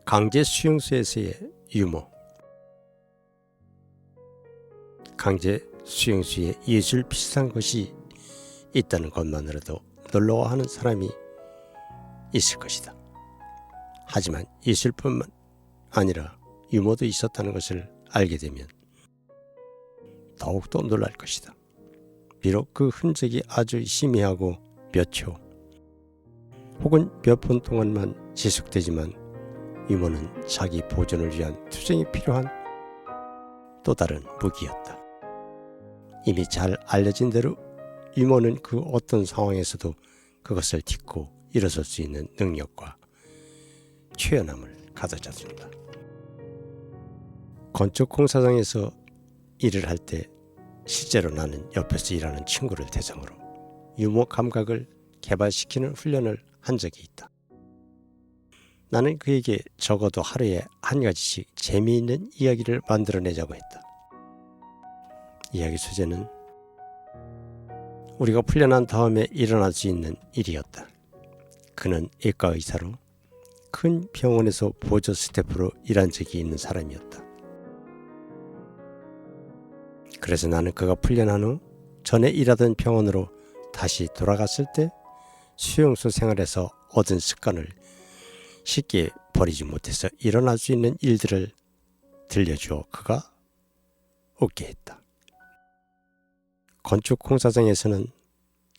강제 수용소에서의 유머. 강제 수용소에 예술 비슷한 것이 있다는 것만으로도 놀라워하는 사람이 있을 것이다. 하지만 예술뿐만 아니라 유머도 있었다는 것을 알게 되면 더욱더 놀랄 것이다. 비록 그 흔적이 아주 희미하고 몇 초 혹은 몇 분 동안만 지속되지만 유머는 자기 보존을 위한 투쟁이 필요한 또 다른 무기였다. 이미 잘 알려진 대로 유머는 그 어떤 상황에서도 그것을 딛고 일어설 수 있는 능력과 최연함을 가져다 준다. 건축 공사장에서 일을 할 때 실제로 나는 옆에서 일하는 친구를 대상으로 유머 감각을 개발시키는 훈련을 한 적이 있다. 나는 그에게 적어도 하루에 한 가지씩 재미있는 이야기를 만들어내자고 했다. 이야기 소재는 우리가 풀려난 다음에 일어날 수 있는 일이었다. 그는 외과 의사로 큰 병원에서 보조 스태프로 일한 적이 있는 사람이었다. 그래서 나는 그가 풀려난 후 전에 일하던 병원으로 다시 돌아갔을 때 수용소 생활에서 얻은 습관을 쉽게 버리지 못해서 일어날 수 있는 일들을 들려주어 그가 웃게 했다. 건축 공사장에서는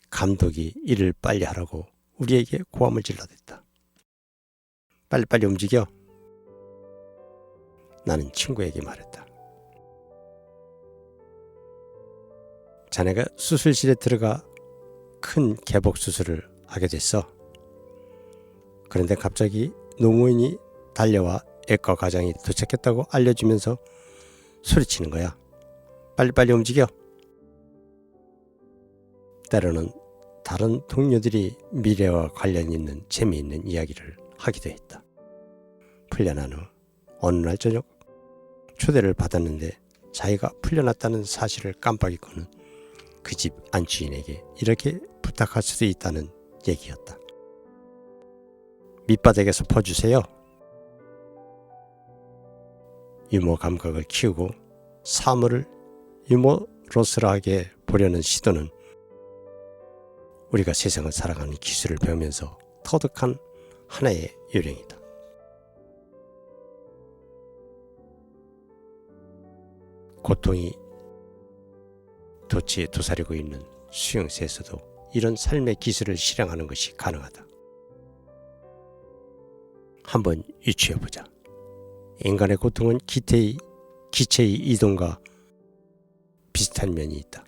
감독이 일을 빨리 하라고 우리에게 고함을 질러댔다. 빨리빨리 움직여. 나는 친구에게 말했다. 자네가 수술실에 들어가 큰 개복 수술을 하게 됐어. 그런데 갑자기 노무인이 달려와 외과 과장이 도착했다고 알려주면서 소리치는 거야. 빨리빨리 움직여. 때로는 다른 동료들이 미래와 관련 있는 재미있는 이야기를 하기도 했다. 풀려난 후 어느 날 저녁 초대를 받았는데 자기가 풀려났다는 사실을 깜빡이고는 그 집 안주인에게 이렇게 부탁할 수도 있다는 얘기였다. 밑바닥에서 퍼주세요. 유머 감각을 키우고 사물을 유머러스하게 보려는 시도는 우리가 세상을 살아가는 기술을 배우면서 터득한 하나의 요령이다. 고통이 도치에 도사리고 있는 수용소에서도 이런 삶의 기술을 실행하는 것이 가능하다. 한번 유추해보자. 인간의 고통은 기체의 이동과 비슷한 면이 있다.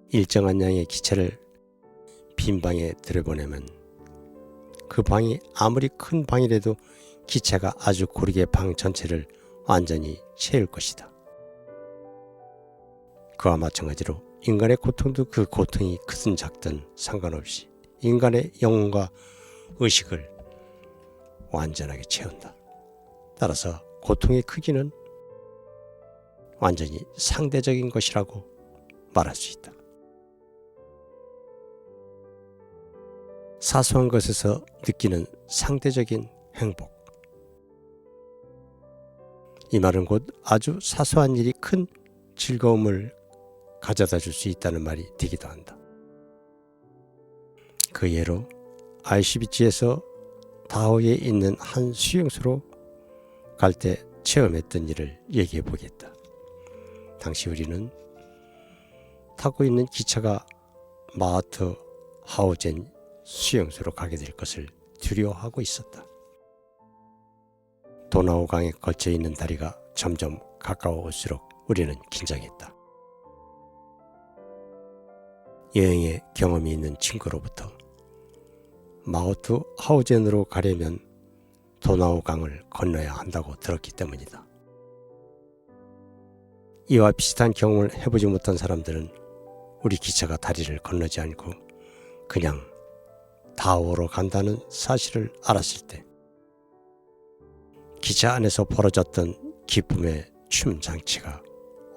일정한 양의 기체를 빈 방에 들여보내면 그 방이 아무리 큰 방이라도 기체가 아주 고르게 방 전체를 완전히 채울 것이다. 그와 마찬가지로 인간의 고통도 그 고통이 크든 작든 상관없이 인간의 영혼과 의식을 완전하게 채운다. 따라서 고통의 크기는 완전히 상대적인 것이라고 말할 수 있다. 사소한 것에서 느끼는 상대적인 행복. 이 말은 곧 아주 사소한 일이 큰 즐거움을 가져다 줄 수 있다는 말이 되기도 한다. 그 예로 아이슈비츠에서 다호에 있는 한 수용소로 갈 때 체험했던 일을 얘기해 보겠다. 당시 우리는 타고 있는 기차가 마하트 하우젠 수용소로 가게 될 것을 두려워하고 있었다. 도나우강에 걸쳐 있는 다리가 점점 가까워올수록 우리는 긴장했다. 여행의 경험이 있는 친구로부터 마하트 하우젠으로 가려면 도나우강을 건너야 한다고 들었기 때문이다. 이와 비슷한 경험을 해보지 못한 사람들은 우리 기차가 다리를 건너지 않고 그냥 다오로 간다는 사실을 알았을 때 기차 안에서 벌어졌던 기쁨의 춤 장치가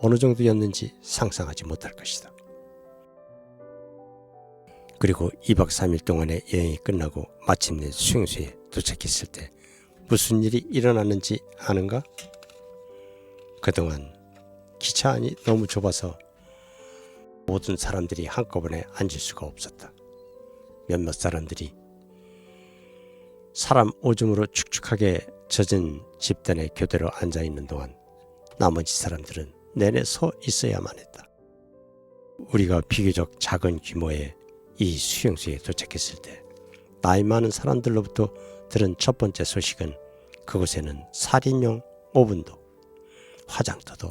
어느 정도였는지 상상하지 못할 것이다. 그리고 2박 3일 동안의 여행이 끝나고 마침내 수용소에 도착했을 때 무슨 일이 일어났는지 아는가? 그동안 기차 안이 너무 좁아서 모든 사람들이 한꺼번에 앉을 수가 없었다. 몇몇 사람들이 사람 오줌으로 축축하게 젖은 집단에 교대로 앉아있는 동안 나머지 사람들은 내내 서 있어야만 했다. 우리가 비교적 작은 규모의 이 수용소에 도착했을 때 나이 많은 사람들로부터 들은 첫 번째 소식은 그곳에는 살인용 오븐도 화장터도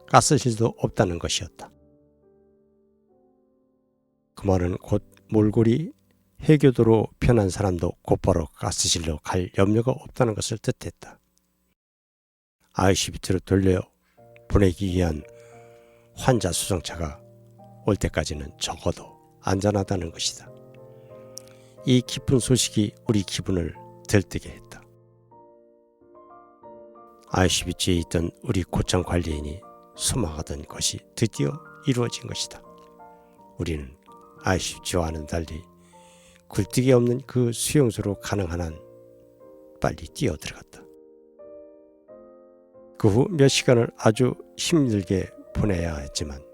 가스실도 없다는 것이었다. 그 말은 곧 몰골이 해교도로 편한 사람도 곧바로 가스실로 갈 염려가 없다는 것을 뜻했다. 아이시비트로 돌려 보내기 위한 환자 수송차가 올 때까지는 적어도 안전하다는 것이다. 이 기쁜 소식이 우리 기분을 들뜨게 했다. 아이시비트에 있던 우리 고창 관리인이 소망하던 것이 드디어 이루어진 것이다. 우리는 아이시비트와는 달리 굴뚝이 없는 그 수용소로 가능한 한 빨리 뛰어 들어갔다. 그 후 몇 시간을 아주 힘들게 보내야 했지만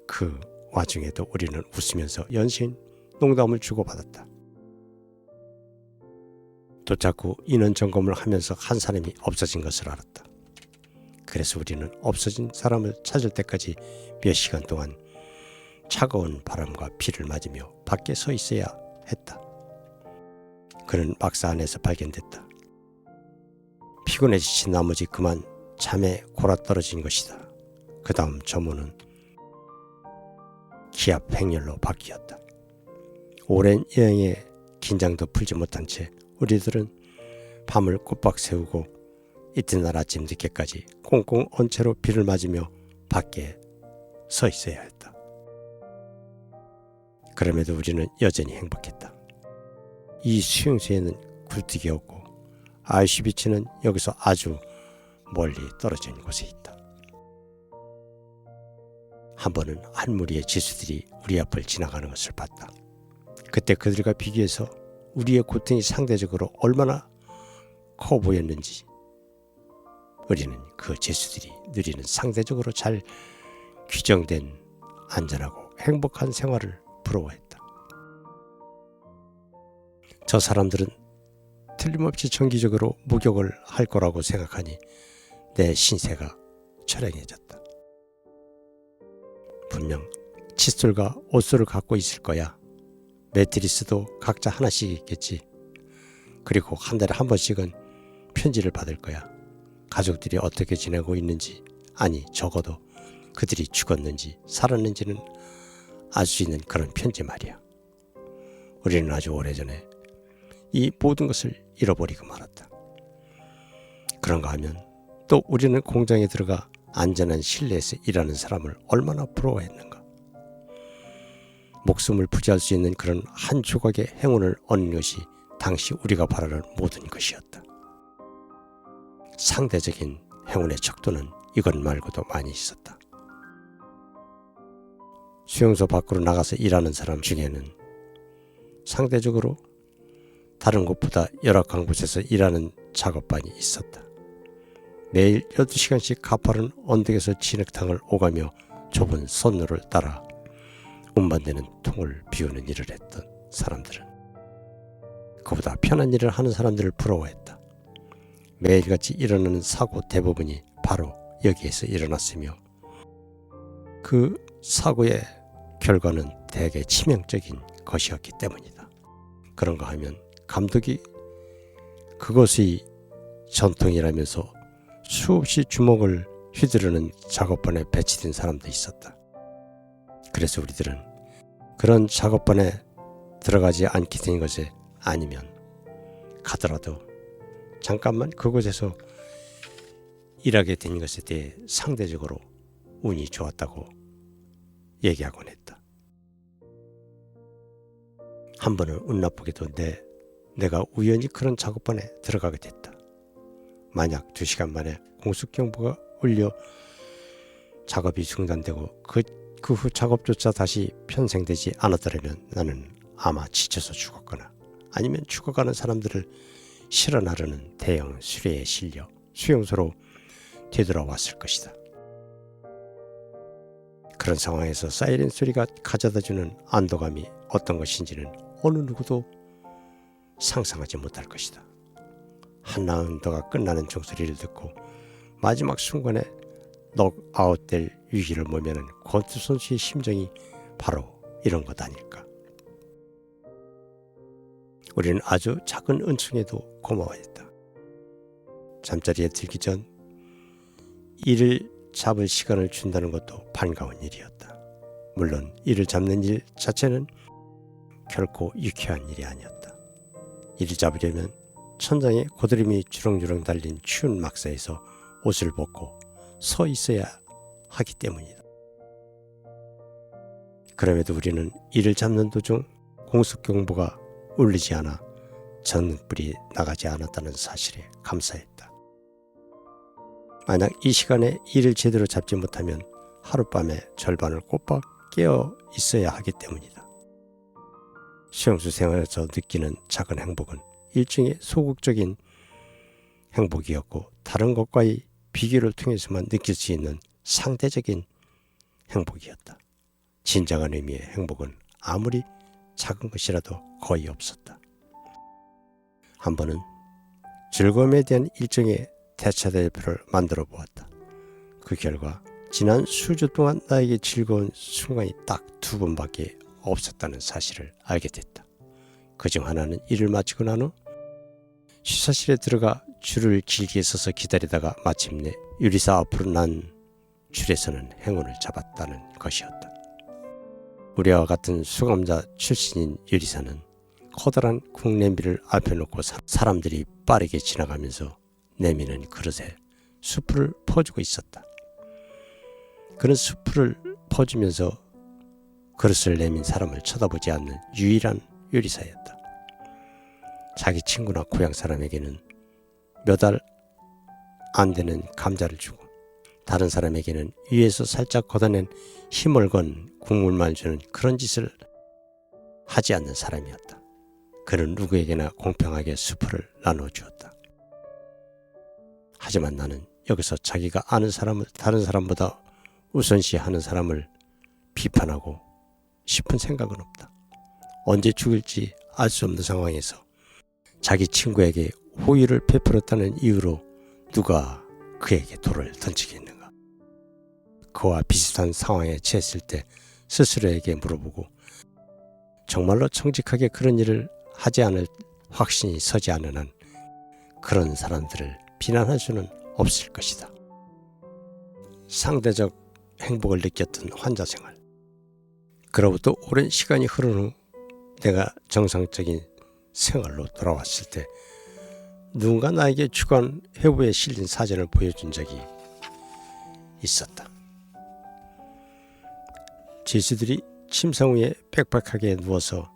그 와중에도 우리는 웃으면서 연신 농담을 주고받았다. 도착 후 인원 점검을 하면서 한 사람이 없어진 것을 알았다. 그래서 우리는 없어진 사람을 찾을 때까지 몇 시간 동안 차가운 바람과 비를 맞으며 밖에 서 있어야 했다. 그는 막사 안에서 발견됐다. 피곤해 지친 나머지 그만 잠에 골아떨어진 것이다. 그 다음 점호는 기압 행렬로 바뀌었다. 오랜 여행에 긴장도 풀지 못한 채 우리들은 밤을 꼬박 새우고 이튿날 아침 늦게까지 꽁꽁 언 채로 비를 맞으며 밖에 서 있어야 했다. 그럼에도 우리는 여전히 행복했다. 이 수용소에는 굴뚝이 없고 아이시비치는 여기서 아주 멀리 떨어진 곳에 있다. 한 번은 한 무리의 지수들이 우리 앞을 지나가는 것을 봤다. 그때 그들과 비교해서 우리의 고통이 상대적으로 얼마나 커 보였는지 우리는 그 지수들이 누리는 상대적으로 잘 규정된 안전하고 행복한 생활을 부러워했다. 저 사람들은 틀림없이 정기적으로 목욕을 할 거라고 생각하니 내 신세가 처량해졌다. 분명 칫솔과 옷솔을 갖고 있을 거야. 매트리스도 각자 하나씩 있겠지. 그리고 한 달에 한 번씩은 편지를 받을 거야. 가족들이 어떻게 지내고 있는지, 아니 적어도 그들이 죽었는지 살았는지는 알 수 있는 그런 편지 말이야. 우리는 아주 오래전에 이 모든 것을 잃어버리고 말았다. 그런가 하면 또 우리는 공장에 들어가 안전한 실내에서 일하는 사람을 얼마나 부러워했는가. 목숨을 부지할 수 있는 그런 한 조각의 행운을 얻는 것이 당시 우리가 바라는 모든 것이었다. 상대적인 행운의 척도는 이것 말고도 많이 있었다. 수용소 밖으로 나가서 일하는 사람 중에는 상대적으로 다른 곳보다 열악한 곳에서 일하는 작업반이 있었다. 매일 12시간씩 가파른 언덕에서 진흙탕을 오가며 좁은 선로를 따라 운반되는 통을 비우는 일을 했던 사람들은 그보다 편한 일을 하는 사람들을 부러워했다. 매일같이 일어나는 사고 대부분이 바로 여기에서 일어났으며 그 사고의 결과는 대개 치명적인 것이었기 때문이다. 그런가 하면 감독이 그것이 전통이라면서 수없이 주먹을 휘두르는 작업반에 배치된 사람도 있었다. 그래서 우리들은 그런 작업반에 들어가지 않게 된 것에 아니면 가더라도 잠깐만 그곳에서 일하게 된 것에 대해 상대적으로 운이 좋았다고 얘기하곤 했다. 한 번은 운 나쁘게도 내가 우연히 그런 작업반에 들어가게 됐다. 만약 2시간 만에 공습경보가 울려 작업이 중단되고 그 후 작업조차 다시 편성되지 않았더라면 나는 아마 지쳐서 죽었거나 아니면 죽어가는 사람들을 실어 나르는 대형 수레에 실려 수용소로 되돌아왔을 것이다. 그런 상황에서 사이렌 소리가 가져다주는 안도감이 어떤 것인지는 어느 누구도 상상하지 못할 것이다. 한라운드가 끝나는 종소리를 듣고 마지막 순간에 넉아웃될 위기를 모면은 권투 선수의 심정이 바로 이런 것 아닐까. 우리는 아주 작은 은총에도 고마워했다. 잠자리에 들기 전 이를 잡을 시간을 준다는 것도 반가운 일이었다. 물론 이를 잡는 일 자체는 결코 유쾌한 일이 아니었다. 이를 잡으려면 천장에 고드름이 주렁주렁 달린 추운 막사에서 옷을 벗고 서 있어야 하기 때문이다. 그럼에도 우리는 이를 잡는 도중 공습경보가 울리지 않아 전등불이 나가지 않았다는 사실에 감사했다. 만약 이 시간에 이를 제대로 잡지 못하면 하룻밤에 절반을 꼬박 깨어 있어야 하기 때문이다. 수용소 생활에서 느끼는 작은 행복은 일종의 소극적인 행복이었고 다른 것과의 비교를 통해서만 느낄 수 있는 상대적인 행복이었다. 진정한 의미의 행복은 아무리 작은 것이라도 거의 없었다. 한 번은 즐거움에 대한 일종의 대차대표를 만들어 보았다. 그 결과 지난 수주 동안 나에게 즐거운 순간이 딱 2번밖에 없었다는 사실을 알게 됐다. 그중 하나는 일을 마치고 난 후 취사실에 들어가 줄을 길게 서서 기다리다가 마침내 유리사 앞으로 난 줄에서는 행운을 잡았다는 것이었다. 우리와 같은 수감자 출신인 유리사는 커다란 국냄비를 앞에 놓고 사람들이 빠르게 지나가면서 내미는 그릇에 수프를 퍼주고 있었다. 그는 수프를 퍼주면서 그릇을 내민 사람을 쳐다보지 않는 유일한 요리사였다. 자기 친구나 고향 사람에게는 몇 알 안 되는 감자를 주고 다른 사람에게는 위에서 살짝 걷어낸 힘을 건 국물만 주는 그런 짓을 하지 않는 사람이었다. 그는 누구에게나 공평하게 수프를 나눠주었다. 하지만 나는 여기서 자기가 아는 사람을 다른 사람보다 우선시하는 사람을 비판하고 싶은 생각은 없다. 언제 죽을지 알 수 없는 상황에서 자기 친구에게 호의를 베풀었다는 이유로 누가 그에게 돌을 던지겠는가. 그와 비슷한 상황에 처했을 때 스스로에게 물어보고 정말로 정직하게 그런 일을 하지 않을 확신이 서지 않은 한 그런 사람들을 비난할 수는 없을 것이다. 상대적 행복을 느꼈던 환자 생활. 그로부터 오랜 시간이 흐른 후 내가 정상적인 생활로 돌아왔을 때 누군가 나에게 주간 회부에 실린 사진을 보여준 적이 있었다. 지수들이 침상 위에 빽빽하게 누워서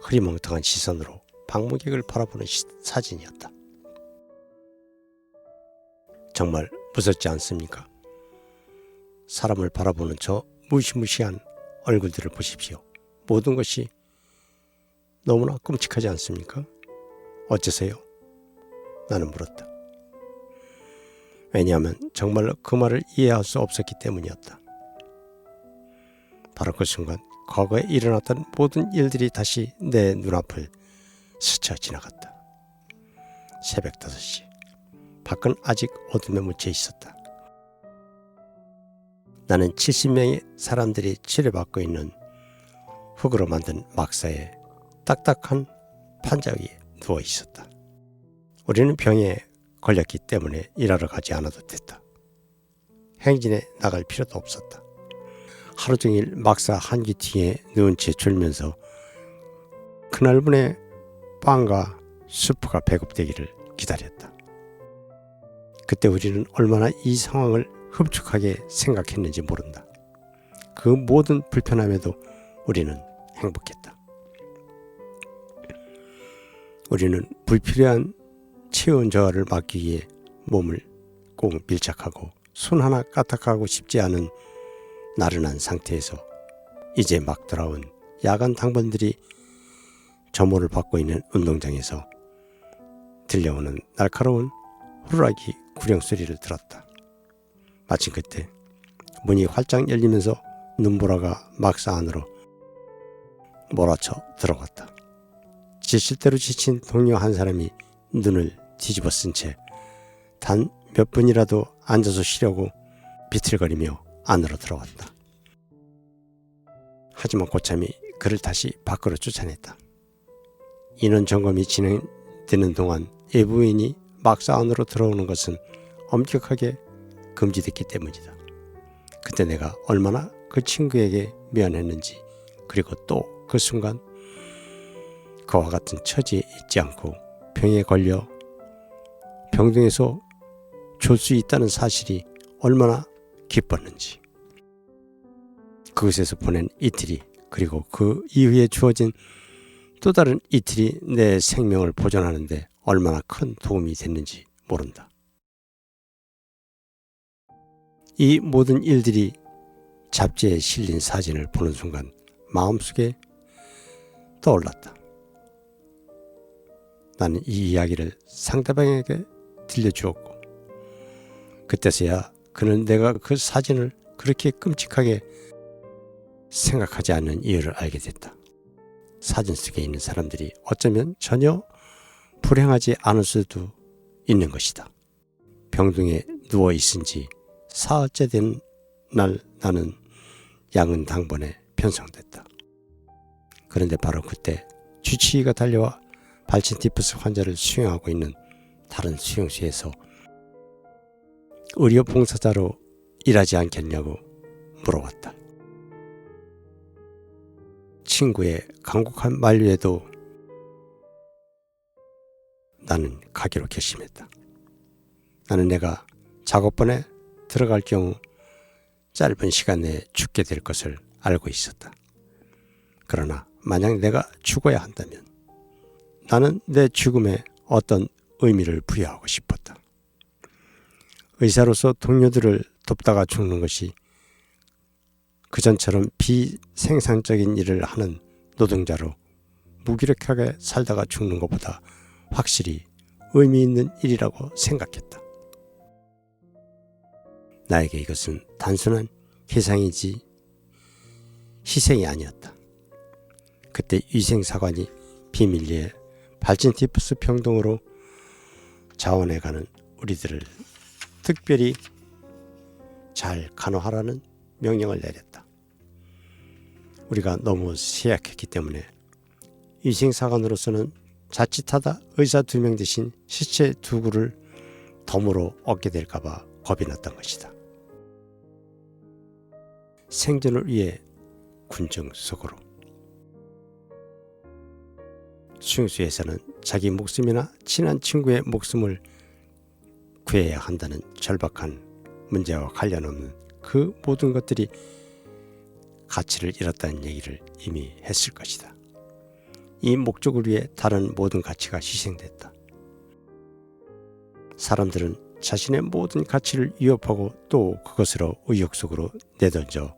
흐리멍텅한 시선으로 방문객을 바라보는 사진이었다. 정말 무섭지 않습니까? 사람을 바라보는 저 무시무시한 얼굴들을 보십시오. 모든 것이 너무나 끔찍하지 않습니까? 어째서요? 나는 물었다. 왜냐하면 정말로 그 말을 이해할 수 없었기 때문이었다. 바로 그 순간 과거에 일어났던 모든 일들이 다시 내 눈앞을 스쳐 지나갔다. 새벽 5시. 밖은 아직 어둠에 묻혀 있었다. 나는 70명의 사람들이 치료받고 있는 흙으로 만든 막사에 딱딱한 판자 위에 누워 있었다. 우리는 병에 걸렸기 때문에 일하러 가지 않아도 됐다. 행진에 나갈 필요도 없었다. 하루 종일 막사 한기 뒤에 누운 채 졸면서 그날분의 빵과 수프가 배급되기를 기다렸다. 그때 우리는 얼마나 이 상황을 흡족하게 생각했는지 모른다. 그 모든 불편함에도 우리는 행복했다. 우리는 불필요한 체온 저하를 막기 위해 몸을 꼭 밀착하고 손 하나 까딱하고 싶지 않은 나른한 상태에서 이제 막 돌아온 야간 당번들이 점호를 받고 있는 운동장에서 들려오는 날카로운 호루라기 구령 소리를 들었다. 마침 그때 문이 활짝 열리면서 눈보라가 막사 안으로 몰아쳐 들어갔다. 지칠대로 지친 동료 한 사람이 눈을 뒤집어 쓴 채 단 몇 분이라도 앉아서 쉬려고 비틀거리며 안으로 들어왔다. 하지만 고참이 그를 다시 밖으로 쫓아냈다. 인원 점검이 진행되는 동안 외부인이 막사 안으로 들어오는 것은 엄격하게 금지됐기 때문이다. 그때 내가 얼마나 그 친구에게 미안했는지, 그리고 또 그 순간 그와 같은 처지에 있지 않고 병에 걸려 병동에서 졸 수 있다는 사실이 얼마나 기뻤는지, 그곳에서 보낸 이틀이, 그리고 그 이후에 주어진 또 다른 이틀이 내 생명을 보존하는 데 얼마나 큰 도움이 됐는지 모른다. 이 모든 일들이 잡지에 실린 사진을 보는 순간 마음속에 떠올랐다. 나는 이 이야기를 상대방에게 들려주었고, 그때서야 그는 내가 그 사진을 그렇게 끔찍하게 생각하지 않는 이유를 알게 됐다. 사진 속에 있는 사람들이 어쩌면 전혀 불행하지 않을 수도 있는 것이다. 병동에 누워 있은 지 사흘째 된 날 나는 양은 당번에 편성됐다. 그런데 바로 그때 주치의가 달려와 발진티푸스 환자를 수용하고 있는 다른 수용소에서 의료 봉사자로 일하지 않겠냐고 물어왔다. 친구의 간곡한 만류에도 나는 가기로 결심했다. 나는 내가 작업반에 들어갈 경우 짧은 시간 내에 죽게 될 것을 알고 있었다. 그러나 만약 내가 죽어야 한다면 나는 내 죽음에 어떤 의미를 부여하고 싶었다. 의사로서 동료들을 돕다가 죽는 것이 그전처럼 비생산적인 일을 하는 노동자로 무기력하게 살다가 죽는 것보다 확실히 의미 있는 일이라고 생각했다. 나에게 이것은 단순한 희생이지 희생이 아니었다. 그때 위생사관이 비밀리에 발진티푸스 병동으로 자원해가는 우리들을 특별히 잘 간호하라는 명령을 내렸다. 우리가 너무 쇠약했기 때문에 위생사관으로서는 자칫하다 의사 2명 대신 시체 2구를 덤으로 얻게 될까봐 겁이 났던 것이다. 생존을 위해 군중 속으로. 수용소에서는 자기 목숨이나 친한 친구의 목숨을 구해야 한다는 절박한 문제와 관련 없는 그 모든 것들이 가치를 잃었다는 얘기를 이미 했을 것이다. 이 목적을 위해 다른 모든 가치가 희생됐다. 사람들은 자신의 모든 가치를 위협하고 또 그것으로 의욕 속으로 내던져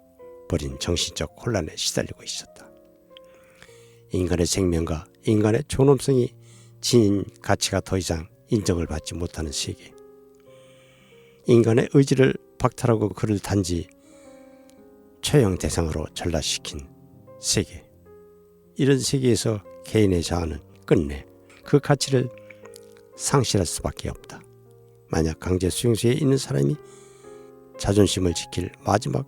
버린 정신적 혼란에 시달리고 있었다. 인간의 생명과 인간의 존엄성이 지닌 가치가 더 이상 인정을 받지 못하는 세계. 인간의 의지를 박탈하고 그를 단지 처형 대상으로 전락시킨 세계. 이런 세계에서 개인의 자아는 끝내 그 가치를 상실할 수밖에 없다. 만약 강제 수용소에 있는 사람이 자존심을 지킬 마지막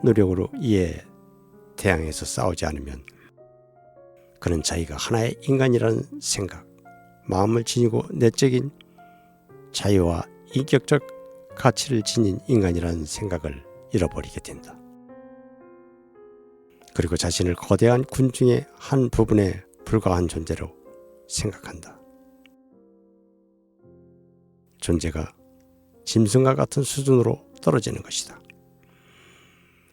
노력으로 이에 대항해서 싸우지 않으면 그는 자기가 하나의 인간이라는 생각, 마음을 지니고 내적인 자유와 인격적 가치를 지닌 인간이라는 생각을 잃어버리게 된다. 그리고 자신을 거대한 군중의 한 부분에 불과한 존재로 생각한다. 존재가 짐승과 같은 수준으로 떨어지는 것이다.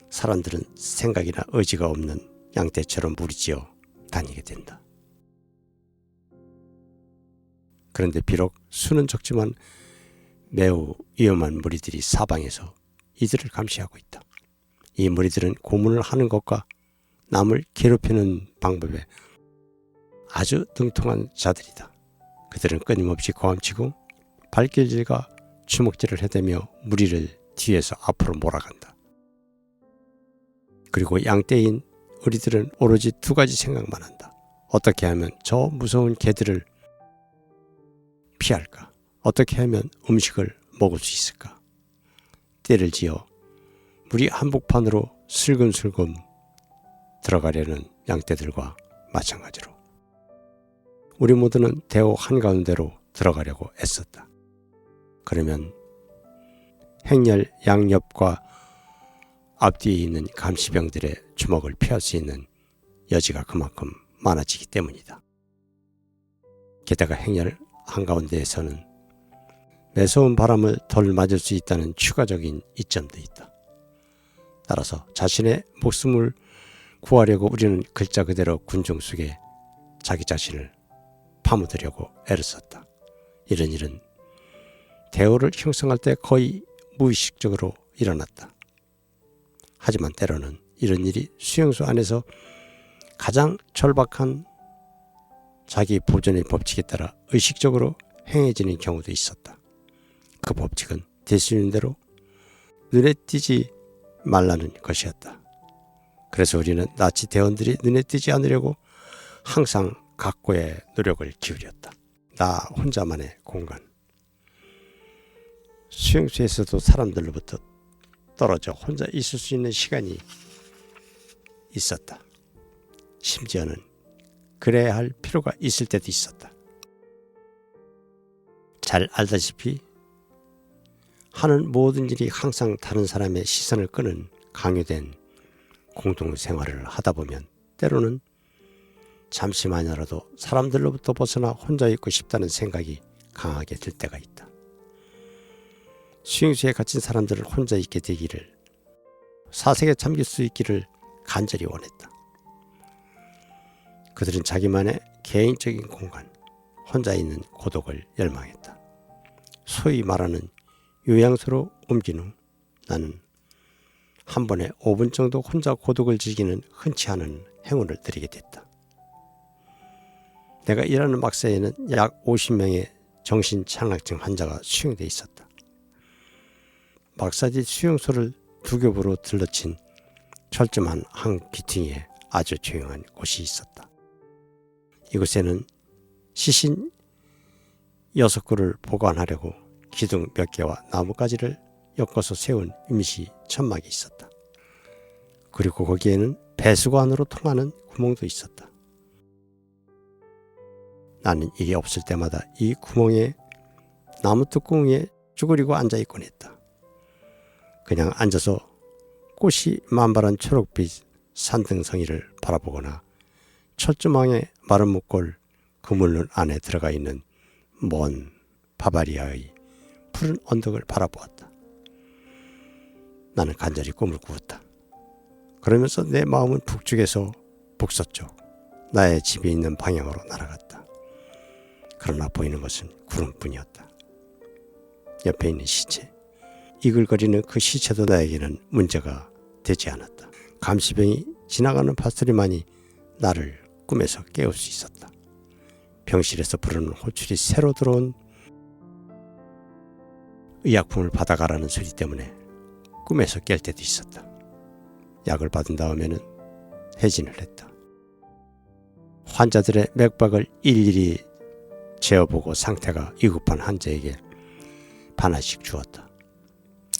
사람들은 생각이나 의지가 없는 양떼처럼 무리지어 다니게 된다. 그런데 비록 수는 적지만 매우 위험한 무리들이 사방에서 이들을 감시하고 있다. 이 무리들은 고문을 하는 것과 남을 괴롭히는 방법에 아주 등통한 자들이다. 그들은 끊임없이 고함치고 발길질과 주먹질을 해대며 무리를 뒤에서 앞으로 몰아간다. 그리고 양떼인 우리들은 오로지 두 가지 생각만 한다. 어떻게 하면 저 무서운 개들을 피할까? 어떻게 하면 음식을 먹을 수 있을까? 떼를 지어 무리 한복판으로 슬금슬금 들어가려는 양떼들과 마찬가지로 우리 모두는 대호 한가운데로 들어가려고 애썼다. 그러면 행렬 양옆과 앞뒤에 있는 감시병들의 주먹을 피할 수 있는 여지가 그만큼 많아지기 때문이다. 게다가 행렬 한가운데에서는 매서운 바람을 덜 맞을 수 있다는 추가적인 이점도 있다. 따라서 자신의 목숨을 구하려고 우리는 글자 그대로 군중 속에 자기 자신을 파묻으려고 애를 썼다. 이런 일은 대오를 형성할 때 거의 무의식적으로 일어났다. 하지만 때로는 이런 일이 수용소 안에서 가장 절박한 자기 보존의 법칙에 따라 의식적으로 행해지는 경우도 있었다. 그 법칙은 대수님대로 눈에 띄지 말라는 것이었다. 그래서 우리는 나치 대원들이 눈에 띄지 않으려고 항상 각고의 노력을 기울였다. 나 혼자만의 공간. 수용소에서도 사람들로부터 떨어져 혼자 있을 수 있는 시간이 있었다. 심지어는 그래야 할 필요가 있을 때도 있었다. 잘 알다시피 하는 모든 일이 항상 다른 사람의 시선을 끄는 강요된 공동생활을 하다 보면 때로는 잠시만이라도 사람들로부터 벗어나 혼자 있고 싶다는 생각이 강하게 들 때가 있다. 수용소에 갇힌 사람들을 혼자 있게 되기를, 사색에 잠길 수 있기를 간절히 원했다. 그들은 자기만의 개인적인 공간, 혼자 있는 고독을 열망했다. 소위 말하는 요양소로 옮긴 후 나는 한 번에 5분 정도 혼자 고독을 즐기는 흔치 않은 행운을 누리게 됐다. 내가 일하는 막사에는 약 50명의 정신착락증 환자가 수용돼 있었다. 막사지 수용소를 두 겹으로 둘러친 철조망 한 귀퉁이에 아주 조용한 곳이 있었다. 이곳에는 시신 6구를 보관하려고 기둥 몇 개와 나뭇가지를 엮어서 세운 임시 천막이 있었다. 그리고 거기에는 배수관으로 통하는 구멍도 있었다. 나는 일이 없을 때마다 이 구멍에 나무 뚜껑 위에 쭈그리고 앉아있곤 했다. 그냥 앉아서 꽃이 만발한 초록빛 산등성이를 바라보거나 철조망의 마른 목골 그물론 안에 들어가 있는 먼 바바리아의 푸른 언덕을 바라보았다. 나는 간절히 꿈을 꾸었다. 그러면서 내 마음은 북쪽에서 북서쪽, 나의 집에 있는 방향으로 날아갔다. 그러나 보이는 것은 구름뿐이었다. 옆에 있는 시체, 이글거리는 그 시체도 나에게는 문제가 되지 않았다. 감시병이 지나가는 파소리만이 나를 꿈에서 깨울 수 있었다. 병실에서 부르는 호출이 새로 들어온 의약품을 받아가라는 소리 때문에 꿈에서 깰 때도 있었다. 약을 받은 다음에는 해진을 했다. 환자들의 맥박을 일일이 재어보고 상태가 위급한 환자에게 반알씩 주었다.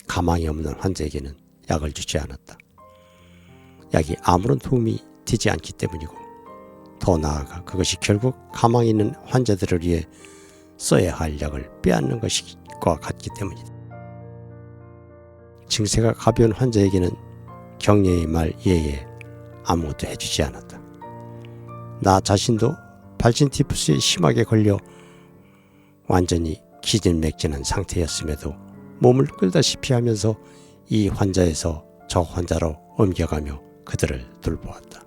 가망이 없는 환자에게는 약을 주지 않았다. 약이 아무런 도움이 되지 않기 때문이고, 더 나아가 그것이 결국 가망이 있는 환자들을 위해 써야 할 약을 빼앗는 것과 같기 때문이다. 증세가 가벼운 환자에게는 격려의 말 예에 아무것도 해주지 않았다. 나 자신도 발진 티푸스에 심하게 걸려 완전히 기진맥진한 상태였음에도 몸을 끌다시피 하면서 이 환자에서 저 환자로 옮겨가며 그들을 돌보았다.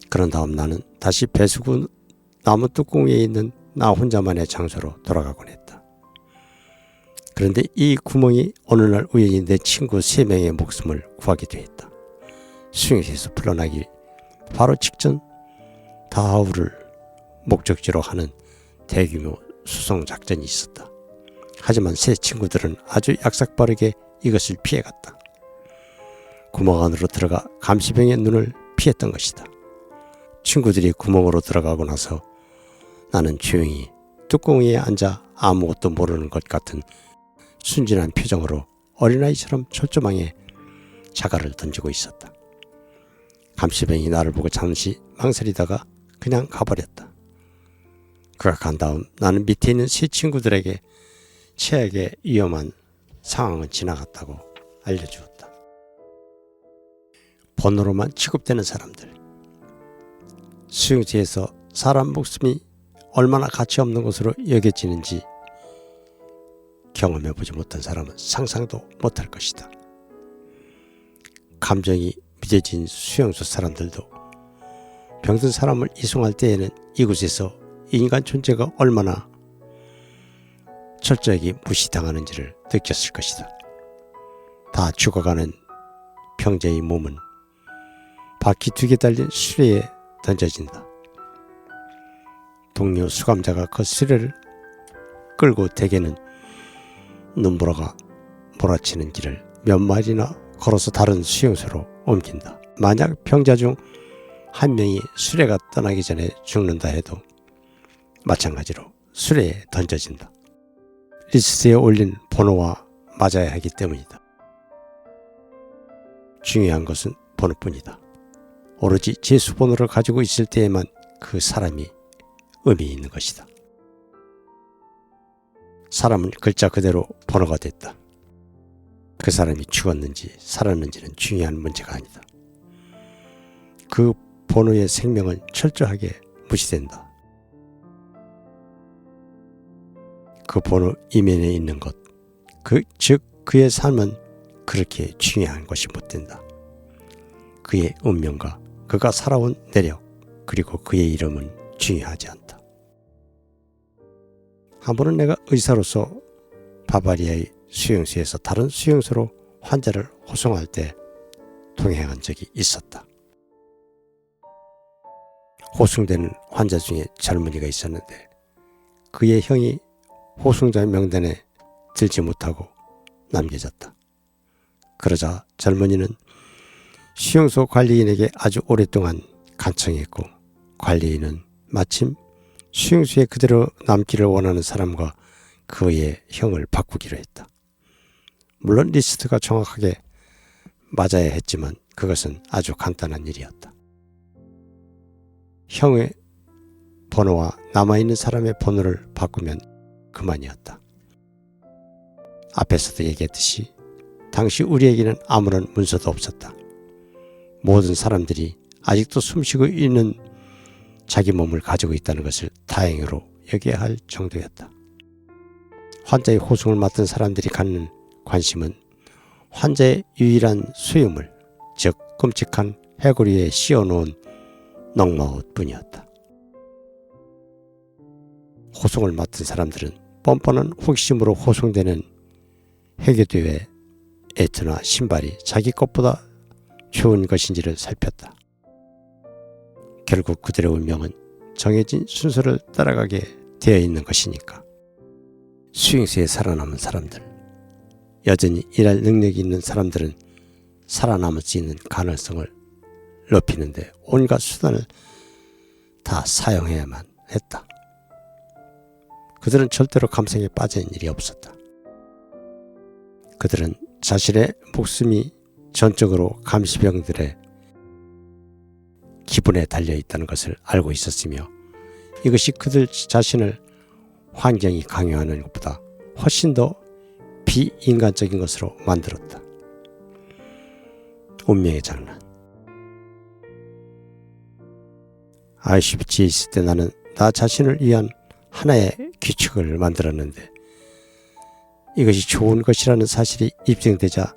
그런 다음 나는 다시 배수구 나무 뚜껑 위에 있는 나 혼자만의 장소로 돌아가곤 했다. 그런데 이 구멍이 어느 날 우연히 내 친구 3명의 목숨을 구하기도 했다. 수용소에서 풀려나기 바로 직전 다하우를 목적지로 하는 대규모 수송 작전이 있었다. 하지만 새 친구들은 아주 약삭빠르게 이것을 피해갔다. 구멍 안으로 들어가 감시병의 눈을 피했던 것이다. 친구들이 구멍으로 들어가고 나서 나는 조용히 뚜껑 위에 앉아 아무것도 모르는 것 같은 순진한 표정으로 어린아이처럼 철조망에 자갈을 던지고 있었다. 감시병이 나를 보고 잠시 망설이다가 그냥 가버렸다. 그가 간 다음 나는 밑에 있는 세 친구들에게 최악의 위험한 상황은 지나갔다고 알려주었다. 번호로만 취급되는 사람들. 수용소에서 사람 목숨이 얼마나 가치 없는 것으로 여겨지는지 경험해보지 못한 사람은 상상도 못할 것이다. 감정이 미뎌진 수용소 사람들도 병든 사람을 이송할 때에는 이곳에서 인간 존재가 얼마나 철저하게 무시당하는지를 느꼈을 것이다. 다 죽어가는 병자의 몸은 바퀴 2개 달린 수레에 던져진다. 동료 수감자가 그 수레를 끌고 대개는 눈보라가 몰아치는 길을 몇 마일이나 걸어서 다른 수용소로 옮긴다. 만약 병자 중 한 명이 수레가 떠나기 전에 죽는다 해도 마찬가지로 수레에 던져진다. 리스트에 올린 번호와 맞아야 하기 때문이다. 중요한 것은 번호뿐이다. 오로지 제수번호를 가지고 있을 때에만 그 사람이 의미 있는 것이다. 사람은 글자 그대로 번호가 됐다. 그 사람이 죽었는지 살았는지는 중요한 문제가 아니다. 그 번호의 생명은 철저하게 무시된다. 그 번호 이면에 있는 것, 즉 그의 삶은 그렇게 중요한 것이 못 된다. 그의 운명과 그가 살아온 내력, 그리고 그의 이름은 중요하지 않다. 한 번은 내가 의사로서 바바리아의 수용소에서 다른 수용소로 환자를 호송할 때 동행한 적이 있었다. 호송되는 환자 중에 젊은이가 있었는데 그의 형이 호송자 명단에 들지 못하고 남겨졌다. 그러자 젊은이는 수용소 관리인에게 아주 오랫동안 간청했고 관리인은 마침 수용소에 그대로 남기를 원하는 사람과 그의 형을 바꾸기로 했다. 물론 리스트가 정확하게 맞아야 했지만 그것은 아주 간단한 일이었다. 형의 번호와 남아있는 사람의 번호를 바꾸면 그만이었다. 앞에서도 얘기했듯이 당시 우리에게는 아무런 문서도 없었다. 모든 사람들이 아직도 숨쉬고 있는 자기 몸을 가지고 있다는 것을 다행으로 여겨야 할 정도였다. 환자의 호송을 맡은 사람들이 갖는 관심은 환자의 유일한 소유물, 즉 끔찍한 해골이에 씌워놓은 넉마옷 뿐이었다. 호송을 맡은 사람들은 뻔뻔한 호기심으로 호송되는 해교대의 애트나 신발이 자기 것보다 좋은 것인지를 살폈다. 결국 그들의 운명은 정해진 순서를 따라가게 되어 있는 것이니까. 수용소에 살아남은 사람들, 여전히 일할 능력이 있는 사람들은 살아남을 수 있는 가능성을 높이는데 온갖 수단을 다 사용해야만 했다. 그들은 절대로 감성에 빠진 일이 없었다. 그들은 자신의 목숨이 전적으로 감시병들의 기분에 달려있다는 것을 알고 있었으며 이것이 그들 자신을 환경이 강요하는 것보다 훨씬 더 비인간적인 것으로 만들었다. 운명의 장난. 아이슈비츠에 있을 때 나는 나 자신을 위한 하나의 규칙을 만들었는데 이것이 좋은 것이라는 사실이 입증되자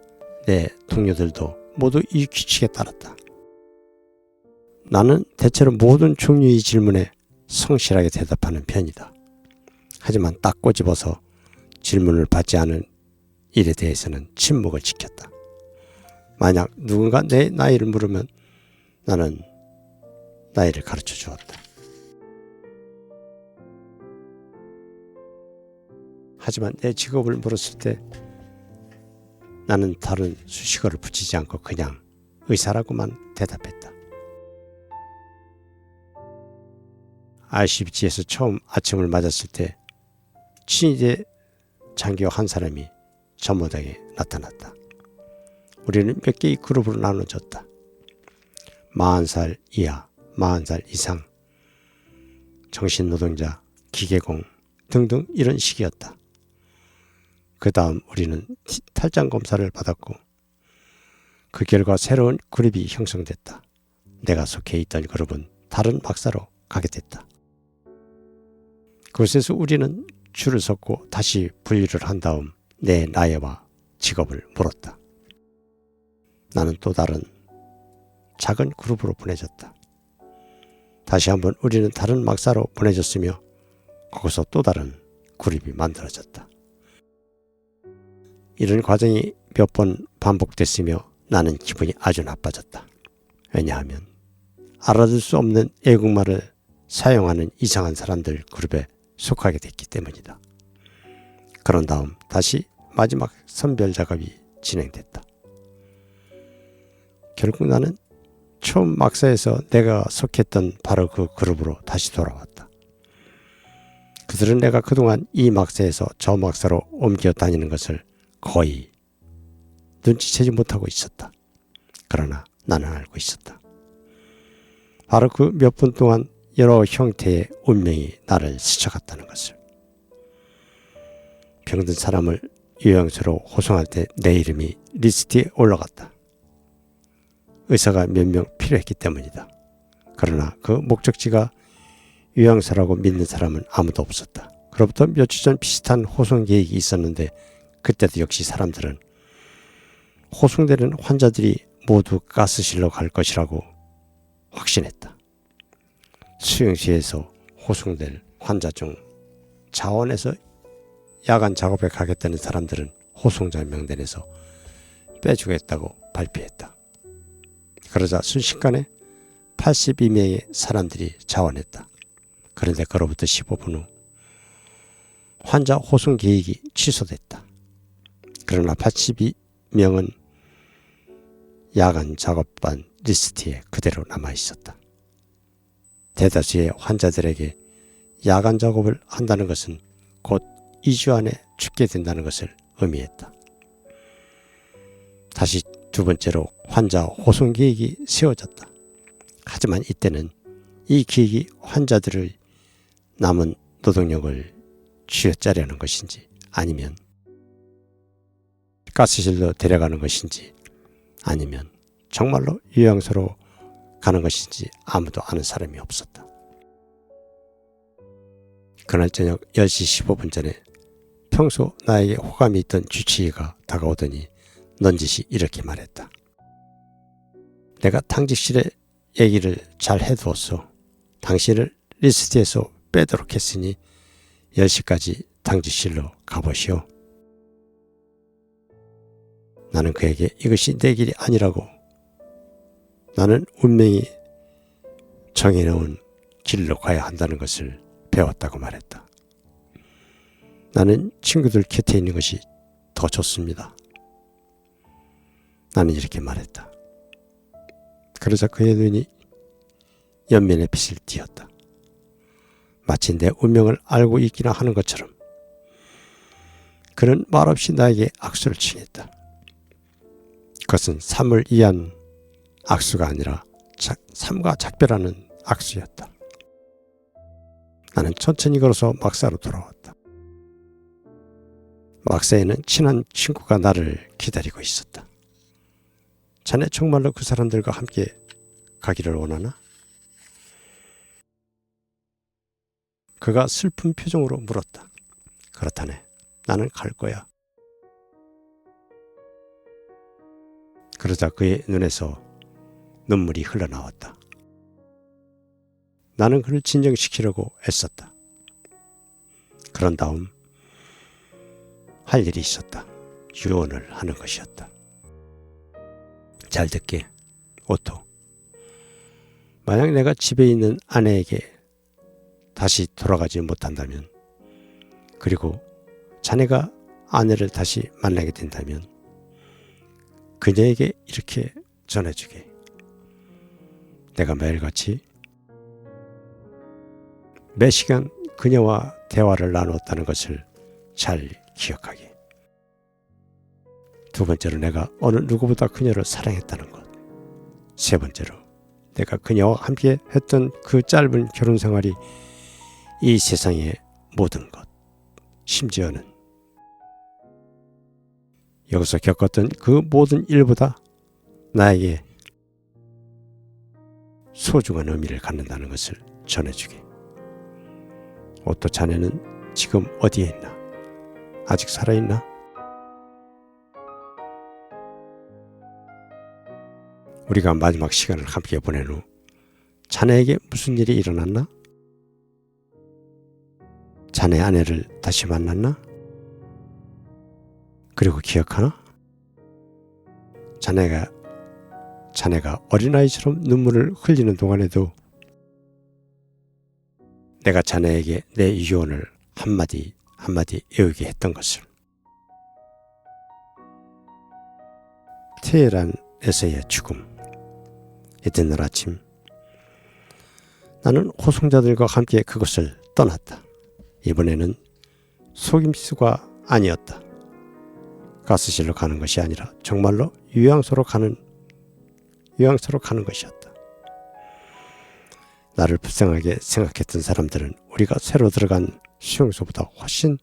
내 동료들도 모두 이 규칙에 따랐다. 나는 대체로 모든 종류의 질문에 성실하게 대답하는 편이다. 하지만 딱 꼬집어서 질문을 받지 않은 일에 대해서는 침묵을 지켰다. 만약 누군가 내 나이를 물으면 나는 나이를 가르쳐 주었다. 하지만 내 직업을 물었을 때 나는 다른 수식어를 붙이지 않고 그냥 의사라고만 대답했다. RCBG에서 처음 아침을 맞았을 때 친위대 장교 한 사람이 전모당에 나타났다. 우리는 몇 개의 그룹으로 나눠졌다. 40살 이하, 40살 이상, 정신노동자, 기계공 등등 이런 식이었다. 그 다음 우리는 탈장 검사를 받았고 그 결과 새로운 그룹이 형성됐다. 내가 속해 있던 그룹은 다른 박사로 가게 됐다. 그곳에서 우리는 줄을 섰고 다시 분류를 한 다음 내 나이와 직업을 물었다. 나는 또 다른 작은 그룹으로 보내졌다. 다시 한번 우리는 다른 막사로 보내졌으며 거기서 또 다른 그룹이 만들어졌다. 이런 과정이 몇 번 반복됐으며 나는 기분이 아주 나빠졌다. 왜냐하면 알아들 수 없는 애국말을 사용하는 이상한 사람들 그룹에 속하게 됐기 때문이다. 그런 다음 다시 마지막 선별 작업이 진행됐다. 결국 나는 처음 막사에서 내가 속했던 바로 그 그룹으로 다시 돌아왔다. 그들은 내가 그동안 이 막사에서 저 막사로 옮겨 다니는 것을 거의 눈치채지 못하고 있었다. 그러나 나는 알고 있었다. 바로 그 몇 분 동안 여러 형태의 운명이 나를 스쳐갔다는 것을. 병든 사람을 요양소로 호송할 때 내 이름이 리스트에 올라갔다. 의사가 몇 명 필요했기 때문이다. 그러나 그 목적지가 요양소라고 믿는 사람은 아무도 없었다. 그로부터 몇 주 전 비슷한 호송 계획이 있었는데 그때도 역시 사람들은 호송되는 환자들이 모두 가스실로 갈 것이라고 확신했다. 수용시에서 호송될 환자 중 자원에서 야간 작업에 가겠다는 사람들은 호송자 명단에서 빼주겠다고 발표했다. 그러자 순식간에 82명의 사람들이 자원했다. 그런데 그로부터 15분 후 환자 호송 계획이 취소됐다. 그러나 82명은 야간 작업반 리스트에 그대로 남아있었다. 대다수의 환자들에게 야간 작업을 한다는 것은 곧 2주 안에 죽게 된다는 것을 의미했다. 다시 두 번째로 환자 호송 계획이 세워졌다. 하지만 이때는 이 계획이 환자들의 남은 노동력을 쥐어짜려는 것인지 아니면 가스실로 데려가는 것인지 아니면 정말로 요양소로 가는 것인지 아무도 아는 사람이 없었다. 그날 저녁 10시 15분 전에 평소 나에게 호감이 있던 주치의가 다가오더니 넌지시 이렇게 말했다. 내가 당직실에 얘기를 잘 해두었어. 당신을 리스트에서 빼도록 했으니 10시까지 당직실로 가보시오. 나는 그에게 이것이 내 길이 아니라고, 나는 운명이 정해놓은 길로 가야 한다는 것을 배웠다고 말했다. 나는 친구들 곁에 있는 것이 더 좋습니다. 나는 이렇게 말했다. 그러자 그의 눈이 연면의 빛을 띠었다. 마치 내 운명을 알고 있기나 하는 것처럼 그는 말없이 나에게 악수를 청했다. 그것은 삶을 위한 악수가 아니라 삶과 작별하는 악수였다. 나는 천천히 걸어서 막사로 돌아왔다. 막사에는 친한 친구가 나를 기다리고 있었다. 자네 정말로 그 사람들과 함께 가기를 원하나? 그가 슬픈 표정으로 물었다. 그렇다네. 나는 갈 거야. 그러자 그의 눈에서 눈물이 흘러나왔다. 나는 그를 진정시키려고 애썼다. 그런 다음 할 일이 있었다. 유언을 하는 것이었다. 잘 듣게, 오토. 만약 내가 집에 있는 아내에게 다시 돌아가지 못한다면, 그리고 자네가 아내를 다시 만나게 된다면 그녀에게 이렇게 전해주게. 내가 매일같이 매 시간 그녀와 대화를 나누었다는 것을 잘 기억하게. 두 번째로 내가 어느 누구보다 그녀를 사랑했다는 것. 세 번째로 내가 그녀와 함께 했던 그 짧은 결혼 생활이 이 세상의 모든 것, 심지어는 여기서 겪었던 그 모든 일보다 나에게 소중한 의미를 갖는다는 것을 전해주게. 오또 자네는 지금 어디에 있나? 아직 살아있나? 우리가 마지막 시간을 함께 보낸 후 자네에게 무슨 일이 일어났나? 자네 아내를 다시 만났나? 그리고 기억하나? 자네가 어린아이처럼 눈물을 흘리는 동안에도 내가 자네에게 내 유언을 한마디 한마디 외우게 했던 것을. 테헤란에서의 죽음. 이튿날 아침 나는 호송자들과 함께 그곳을 떠났다. 이번에는 속임수가 아니었다. 가스실로 가는 것이 아니라 정말로 유양소로 가는 것이었다. 나를 불쌍하게 생각했던 사람들은 우리가 새로 들어간 수용소보다 훨씬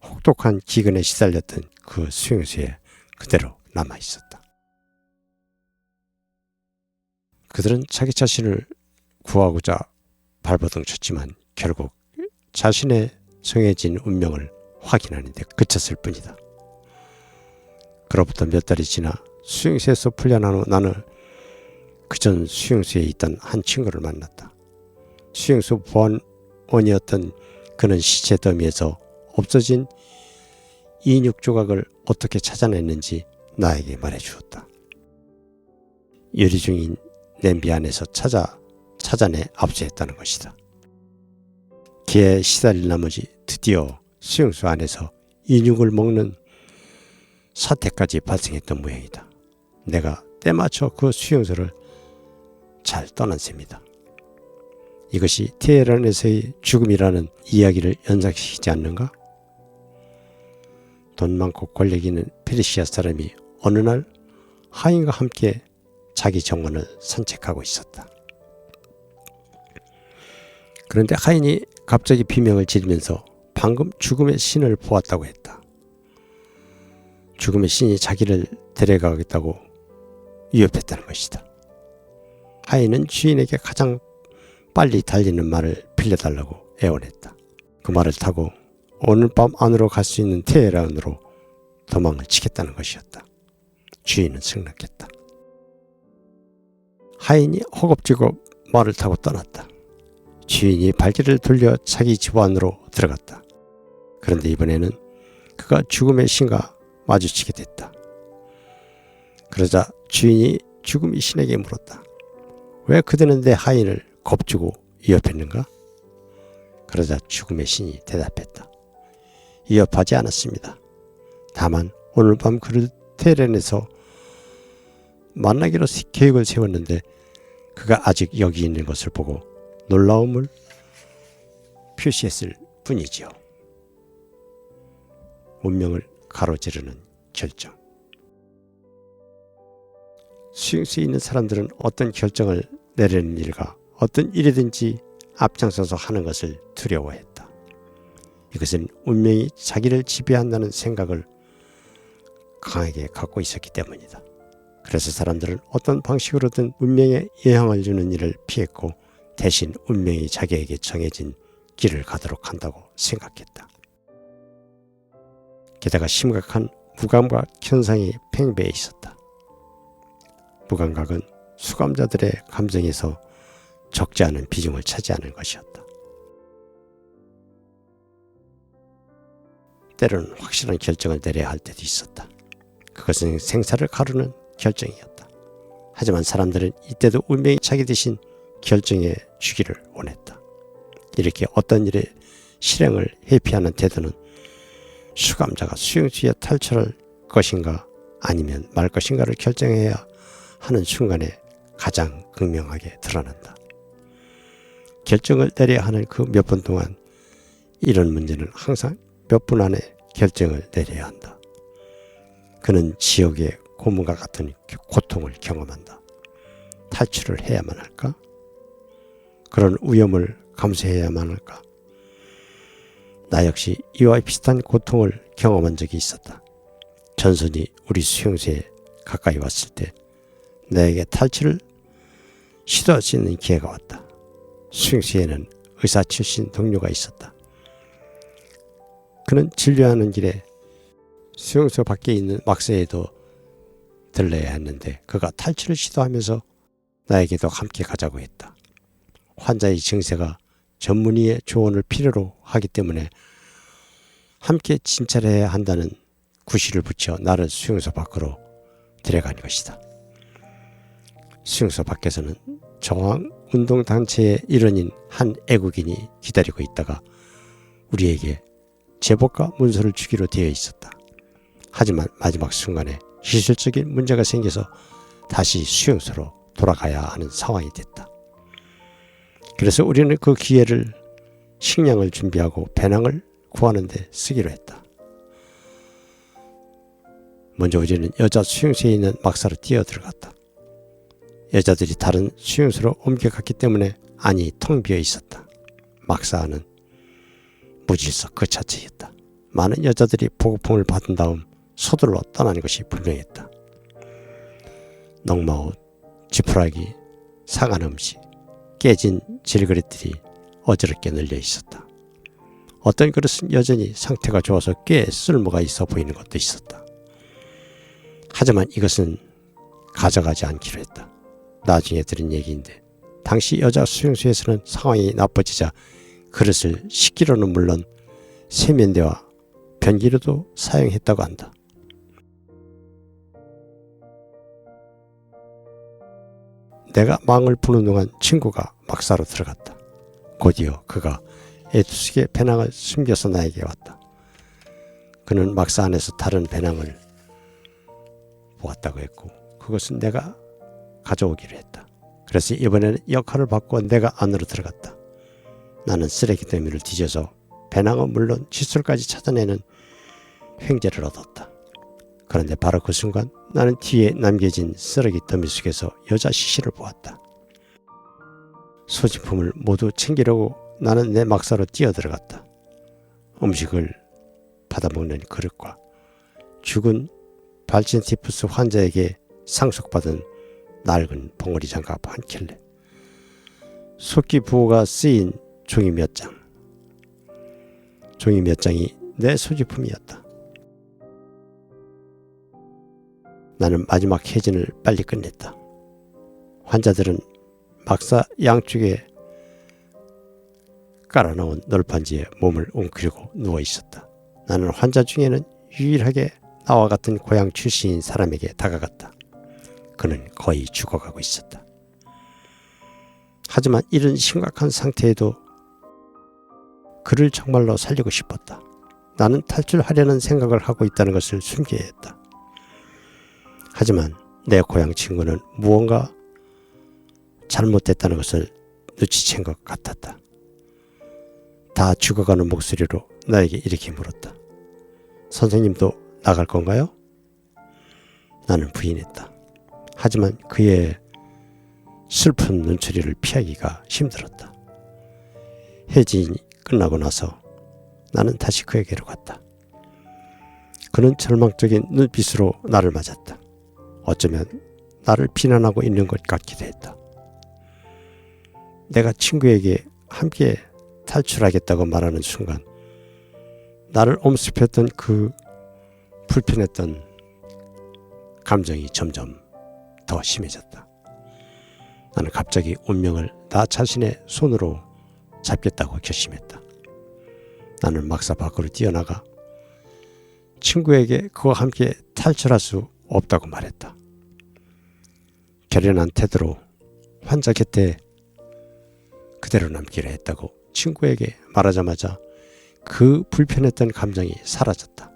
혹독한 기근에 시달렸던 그 수용소에 그대로 남아있었다. 그들은 자기 자신을 구하고자 발버둥 쳤지만 결국 자신의 정해진 운명을 확인하는데 그쳤을 뿐이다. 그로부터 몇 달이 지나 수용소에서 풀려난 후 나는 그전 수용소에 있던 한 친구를 만났다. 수용소 보안원이었던 그는 시체 더미에서 없어진 인육 조각을 어떻게 찾아냈는지 나에게 말해주었다. 요리 중인 냄비 안에서 찾아내 압수했다는 것이다. 기에 시달린 나머지 드디어 수용소 안에서 인육을 먹는 사태까지 발생했던 모양이다. 내가 때맞춰 그 수용소를 잘 떠난 셈이다. 이것이 테헤란에서의 죽음이라는 이야기를 연상시키지 않는가? 돈 많고 권력 있는 페르시아 사람이 어느 날 하인과 함께 자기 정원을 산책하고 있었다. 그런데 하인이 갑자기 비명을 지르면서 방금 죽음의 신을 보았다고 했다. 죽음의 신이 자기를 데려가겠다고 위협했다는 것이다. 하인은 주인에게 가장 빨리 달리는 말을 빌려달라고 애원했다. 그 말을 타고 오늘 밤 안으로 갈 수 있는 테헤란으로 도망을 치겠다는 것이었다. 주인은 승낙했다. 하인이 허겁지겁 말을 타고 떠났다. 주인이 발길을 돌려 자기 집 안으로 들어갔다. 그런데 이번에는 그가 죽음의 신과 마주치게 됐다. 그러자 주인이 죽음의 신에게 물었다. 왜 그대는 내 하인을 겁주고 위협했는가? 그러자 죽음의 신이 대답했다. 위협하지 않았습니다. 다만 오늘 밤 그를 테헤란에서 만나기로 계획을 세웠는데 그가 아직 여기 있는 것을 보고 놀라움을 표시했을 뿐이지요. 운명을 가로지르는 결정. 수용소에 있는 사람들은 어떤 결정을 내리는 일과 어떤 일이든지 앞장서서 하는 것을 두려워했다. 이것은 운명이 자기를 지배한다는 생각을 강하게 갖고 있었기 때문이다. 그래서 사람들은 어떤 방식으로든 운명에 영향을 주는 일을 피했고 대신 운명이 자기에게 정해진 길을 가도록 한다고 생각했다. 게다가 심각한 무감각 현상이 팽배해 있었다. 무감각은 수감자들의 감정에서 적지 않은 비중을 차지하는 것이었다. 때로는 확실한 결정을 내려야 할 때도 있었다. 그것은 생사를 가르는 결정이었다. 하지만 사람들은 이때도 운명이 자기 대신 결정해 주기를 원했다. 이렇게 어떤 일의 실행을 회피하는 태도는 수감자가 수용소에 탈출할 것인가 아니면 말 것인가를 결정해야 하는 순간에 가장 극명하게 드러난다. 결정을 내려야 하는 그 몇 분 동안 이런 문제는 항상 몇 분 안에 결정을 내려야 한다. 그는 지옥의 고문과 같은 고통을 경험한다. 탈출을 해야만 할까? 그런 위험을 감수해야만 할까? 나 역시 이와 비슷한 고통을 경험한 적이 있었다. 전선이 우리 수용소에 가까이 왔을 때 나에게 탈출을 시도할 수 있는 기회가 왔다. 수용소에는 의사 출신 동료가 있었다. 그는 진료하는 길에 수용소 밖에 있는 막사에도 들러야 했는데 그가 탈출을 시도하면서 나에게도 함께 가자고 했다. 환자의 증세가 전문의의 조언을 필요로 하기 때문에 함께 진찰해야 한다는 구실을 붙여 나를 수용소 밖으로 데려간 것이다. 수용소 밖에서는 정황운동단체의 일원인 한 애국인이 기다리고 있다가 우리에게 제복과 문서를 주기로 되어 있었다. 하지만 마지막 순간에 기술적인 문제가 생겨서 다시 수용소로 돌아가야 하는 상황이 됐다. 그래서 우리는 그 기회를 식량을 준비하고 배낭을 구하는 데 쓰기로 했다. 먼저 우리는 여자 수용소에 있는 막사로 뛰어들어갔다. 여자들이 다른 수용소로 옮겨갔기 때문에 안이 텅 비어 있었다. 막사 안은 무질서 그 자체였다. 많은 여자들이 보급품을 받은 다음 서둘러 떠나는 것이 분명했다. 녹마옷, 지푸라기, 상한 음식, 깨진 질그릇들이 어지럽게 널려 있었다. 어떤 그릇은 여전히 상태가 좋아서 꽤 쓸모가 있어 보이는 것도 있었다. 하지만 이것은 가져가지 않기로 했다. 나중에 들은 얘기인데 당시 여자 수용소에서는 상황이 나빠지자 그릇을 씻기로는 물론 세면대와 변기로도 사용했다고 한다. 내가 망을 푸는 동안 친구가 막사로 들어갔다. 곧이어 그가 애투스게 배낭을 숨겨서 나에게 왔다. 그는 막사 안에서 다른 배낭을 보았다고 했고 그것은 내가 가져오기로 했다. 그래서 이번에는 역할을 바꿔 내가 안으로 들어갔다. 나는 쓰레기 더미를 뒤져서 배낭은 물론 칫솔까지 찾아내는 횡재를 얻었다. 그런데 바로 그 순간 나는 뒤에 남겨진 쓰레기 더미 속에서 여자 시신을 보았다. 소지품을 모두 챙기려고 나는 내 막사로 뛰어들어갔다. 음식을 받아먹는 그릇과 죽은 발진티푸스 환자에게 상속받은 낡은 봉어리 장갑 한 켤레, 속기 부호가 쓰인 종이 몇 장, 종이 몇 장이 내 소지품이었다. 나는 마지막 해진을 빨리 끝냈다. 환자들은 막사 양쪽에 깔아놓은 널판지에 몸을 웅크리고 누워 있었다. 나는 환자 중에는 유일하게 나와 같은 고향 출신인 사람에게 다가갔다. 그는 거의 죽어가고 있었다. 하지만 이런 심각한 상태에도 그를 정말로 살리고 싶었다. 나는 탈출하려는 생각을 하고 있다는 것을 숨겨야 했다. 하지만 내 고향 친구는 무언가 잘못됐다는 것을 눈치챈 것 같았다. 다 죽어가는 목소리로 나에게 이렇게 물었다. 선생님도 나갈 건가요? 나는 부인했다. 하지만 그의 슬픈 눈초리를 피하기가 힘들었다. 해진이 끝나고 나서 나는 다시 그에게로 갔다. 그는 절망적인 눈빛으로 나를 맞았다. 어쩌면 나를 비난하고 있는 것 같기도 했다. 내가 친구에게 함께 탈출하겠다고 말하는 순간 나를 엄습했던 그 불편했던 감정이 점점 더 심해졌다. 나는 갑자기 운명을 나 자신의 손으로 잡겠다고 결심했다. 나는 막사 밖으로 뛰어나가 친구에게 그와 함께 탈출할 수 없다고 말했다. 결연한 태도로 환자 곁에 그대로 남기로 했다고 친구에게 말하자마자 그 불편했던 감정이 사라졌다.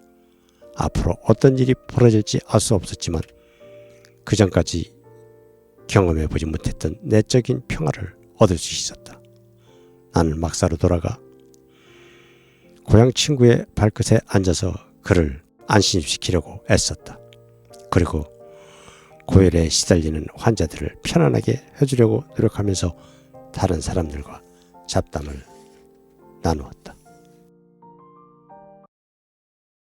앞으로 어떤 일이 벌어질지 알 수 없었지만 그 전까지 경험해보지 못했던 내적인 평화를 얻을 수 있었다. 나는 막사로 돌아가 고향 친구의 발끝에 앉아서 그를 안심시키려고 애썼다. 그리고 고열에 시달리는 환자들을 편안하게 해주려고 노력하면서 다른 사람들과 잡담을 나누었다.